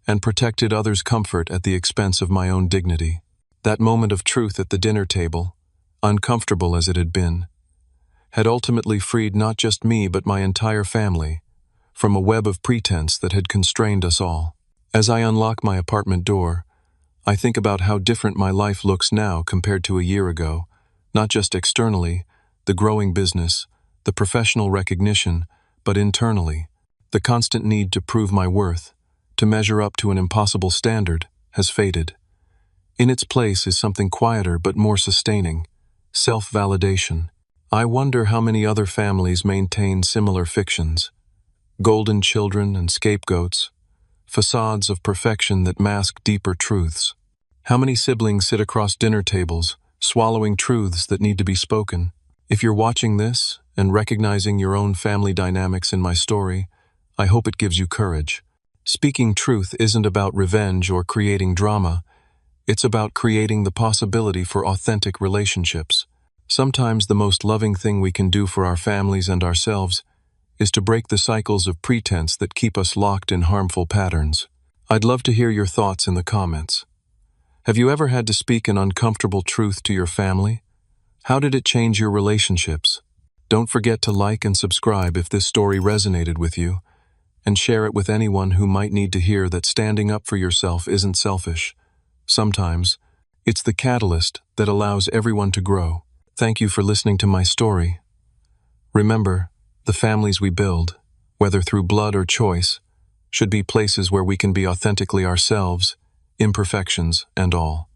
S2: and protected others' comfort at the expense of my own dignity. That moment of truth at the dinner table, uncomfortable as it had been, had ultimately freed not just me but my entire family from a web of pretense that had constrained us all. As I unlock my apartment door, I think about how different my life looks now compared to a year ago, not just externally, the growing business, the professional recognition, but internally. The constant need to prove my worth, to measure up to an impossible standard, has faded. In its place is something quieter but more sustaining: self-validation. I wonder how many other families maintain similar fictions. Golden children and scapegoats, facades of perfection that mask deeper truths. How many siblings sit across dinner tables, swallowing truths that need to be spoken? If you're watching this and recognizing your own family dynamics in my story, I hope it gives you courage. Speaking truth isn't about revenge or creating drama. It's about creating the possibility for authentic relationships. Sometimes the most loving thing we can do for our families and ourselves is to break the cycles of pretense that keep us locked in harmful patterns. I'd love to hear your thoughts in the comments. Have you ever had to speak an uncomfortable truth to your family? How did it change your relationships? Don't forget to like and subscribe if this story resonated with you, and share it with anyone who might need to hear that standing up for yourself isn't selfish. Sometimes, it's the catalyst that allows everyone to grow. Thank you for listening to my story. Remember, the families we build, whether through blood or choice, should be places where we can be authentically ourselves, imperfections and all.